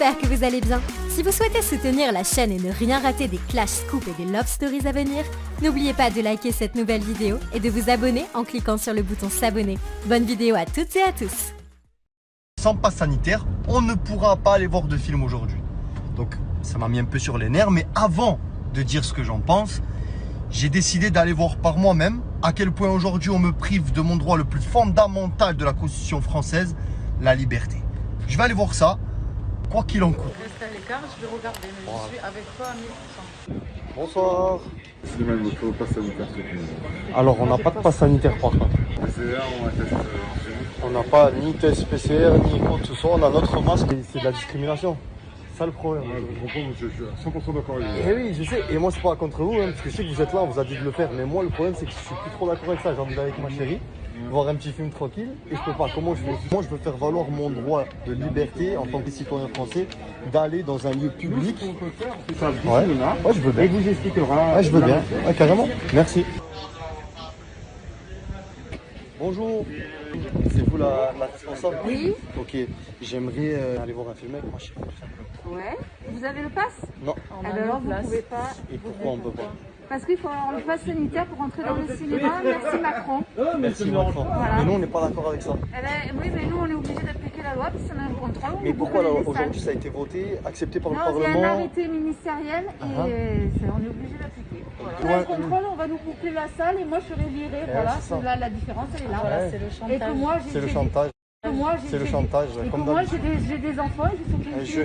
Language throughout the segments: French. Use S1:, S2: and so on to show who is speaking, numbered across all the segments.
S1: j'espère que vous allez bien. Si vous souhaitez soutenir la chaîne et ne rien rater des Clash Scoop et des Love Stories à venir, n'oubliez pas de liker cette nouvelle vidéo et de vous abonner en cliquant sur le bouton s'abonner. Bonne vidéo à toutes et à tous.
S2: Sans passe sanitaire, on ne pourra pas aller voir de film aujourd'hui. Donc ça m'a mis un peu sur les nerfs, mais avant de dire ce que j'en pense, j'ai décidé d'aller voir par moi-même à quel point aujourd'hui on me prive de mon droit le plus fondamental de la Constitution française, la liberté. Je vais aller voir ça, quoi qu'il en coûte.
S3: Reste à l'écart, je vais regarder, mais je suis avec toi à 1000%.
S2: Bonsoir.
S4: Excusez-moi, il me faut le passe sanitaire, s'il vous plaît.
S2: Alors on n'a pas de passe sanitaire par contre.
S4: PCR ou un test chez vous?
S2: On n'a pas ni test PCR, ni quoi que ce soit, on a notre masque. C'est de la discrimination. C'est ça le problème.
S4: Ouais, je comprends, monsieur, je suis 100% d'accord avec vous.
S2: Eh oui, je sais, et moi c'est pas contre vous, parce que je sais que vous êtes là, on vous a dit de le faire, mais moi le problème c'est que je suis plus trop d'accord avec ça. J'ai envie d'aller avec ma chérie, voir un petit film tranquille, et je peux pas. Comment je fais? Moi je veux faire valoir mon droit de liberté en tant que citoyen français d'aller dans un lieu public.
S4: Ce qu'on peut faire, c'est ça,
S2: Ouais, je veux bien.
S4: et vous expliquera.
S2: Ouais, je veux bien, ouais, carrément. Merci. Bonjour, c'est vous la responsable?
S3: Oui.
S2: Ok, j'aimerais aller voir un film avec ma chérie.
S3: Ouais. Vous avez le pass?
S2: Non.
S3: Alors vous pouvez pas.
S2: Et pourquoi on peut pas?
S3: Parce qu'il faut avoir le pass sanitaire pour entrer dans le cinéma. Merci Macron.
S2: Merci Macron.
S3: Voilà.
S2: Mais nous on n'est pas d'accord avec ça.
S3: Eh ben, oui, mais nous on est obligé d'appliquer la loi parce qu'on a un contrôle.
S2: Mais pourquoi alors aujourd'hui ça a été voté, accepté par le
S3: Non, il y a un
S2: Parlement?
S3: arrêté ministériel et on est obligé d'appliquer. Voilà. On a
S2: Ouais.
S3: un contrôle, on va nous couper la salle et moi je serai virée. Voilà,
S2: c'est ça.
S3: là la différence elle est là.
S2: Voilà,
S3: c'est le chantage. Et que moi
S2: C'est le chantage. C'est le chantage. Comme
S3: moi
S2: d'habitude.
S3: j'ai des enfants et ils sont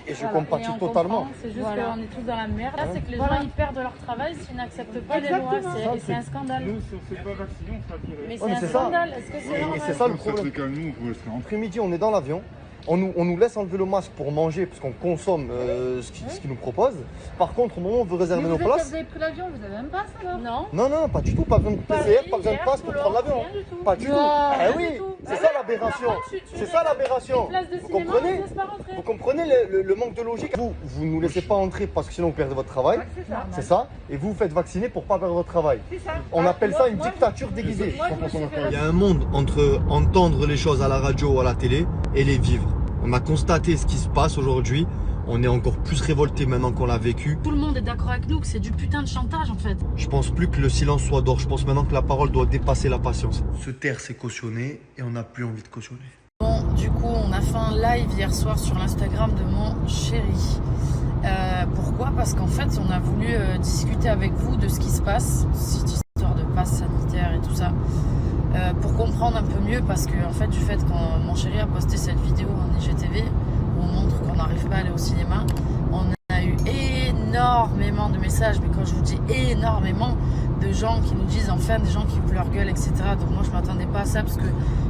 S2: Et je compatis totalement.
S5: C'est juste
S3: Voilà.
S5: qu'on est tous dans la merde. Là, c'est que les
S3: Voilà.
S5: gens ils perdent leur travail s'ils n'acceptent pas
S3: Exactement.
S5: les lois. C'est un scandale.
S4: Nous, si on ne s'est pas vacciné, on sera viré.
S5: Mais
S2: Ouais, mais
S5: c'est
S2: c'est
S5: un
S2: ça.
S5: scandale. Est-ce que c'est
S2: Et
S5: normal?
S2: c'est ça le
S4: Dans certains
S2: problème.
S4: cas, nous, vous laisserez rentrer.
S2: Après-midi, on est dans l'avion. On nous laisse enlever le masque pour manger parce qu'on consomme ce qu'ils nous proposent. Par contre, au moment où on veut réserver nos places.
S3: Vous avez pris l'avion, vous avez même pas ça alors?
S5: Non.
S2: Non, pas du tout. Pas besoin de PCR, pas besoin de passe pour prendre l'avion.
S5: Rien du tout.
S2: Pas du tout.
S3: Non,
S2: Eh
S5: rien
S2: oui,
S5: du tout.
S2: c'est ça l'aberration. C'est ça l'aberration.
S5: Place de
S2: Vous
S5: cinéma, on
S2: comprenez?
S5: ne laisse pas rentrer.
S2: Vous comprenez le manque de logique? Vous nous laissez pas entrer parce que sinon vous perdez votre travail. C'est ça. Et vous vous faites vacciner pour pas perdre votre travail. On appelle ça une dictature déguisée. Il y a un monde entre entendre les choses à la radio ou à la télé et les vivre. On a constaté ce qui se passe aujourd'hui. On est encore plus révolté maintenant qu'on l'a vécu.
S5: Tout le monde est d'accord avec nous que c'est du putain de chantage en fait.
S2: Je pense plus que le silence soit d'or. Je pense maintenant que la parole doit dépasser la patience. Se taire, c'est cautionner et on n'a plus envie de cautionner.
S5: Bon, du coup, on a fait un live hier soir sur l'Instagram de mon chéri. Pourquoi? Parce qu'en fait, on a voulu discuter avec vous de ce qui se passe, cette histoire de passe sanitaire et tout ça, pour comprendre un peu mieux. Parce que, en fait, du fait quand mon chéri a posté cette vidéo en IGTV où on montre qu'on n'arrive pas à aller au cinéma, on a eu énormément de messages. Mais quand je vous dis énormément de gens qui nous disent enfin, des gens qui ouvrent leur gueule, etc. Donc moi, je m'attendais pas à ça parce que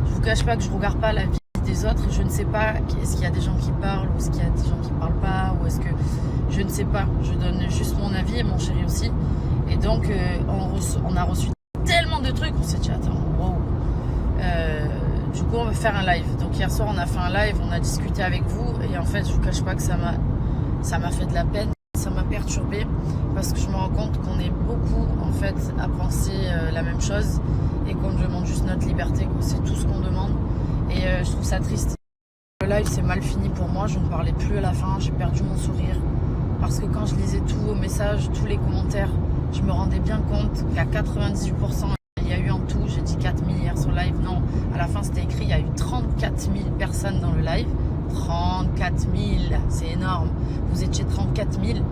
S5: je vous cache pas que je regarde pas la vie des autres et je ne sais pas est-ce qu'il y a des gens qui parlent ou est-ce qu'il y a des gens qui parlent pas ou est-ce que je ne sais pas, je donne juste mon avis et mon chéri aussi et donc on a reçu tellement de trucs, on s'est dit attends wow. Du coup on va faire un live, donc hier soir on a fait un live, on a discuté avec vous et en fait je vous cache pas que ça m'a fait de la peine, ça m'a perturbé parce que je me rends compte qu'on est beaucoup en fait à penser la même chose et qu'on demande juste notre liberté, c'est tout ce qu'on demande. Et je trouve ça triste. Le live c'est mal fini pour moi, je ne parlais plus à la fin, j'ai perdu mon sourire. Parce que quand je lisais tous vos messages, tous les commentaires, je me rendais bien compte qu'à 98%, il y a eu en tout, j'ai dit 4000 hier sur live, non, à la fin c'était écrit, il y a eu 34 000 personnes dans le live. 34 000, c'est énorme. Vous étiez 34 000 et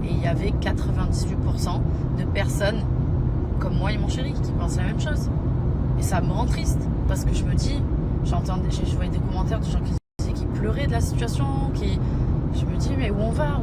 S5: il y avait 98% de personnes comme moi et mon chéri qui pensent la même chose. Et ça me rend triste parce que je me dis, je voyais des commentaires de gens qui disaient qu'ils pleuraient de la situation, je me dis mais où on va?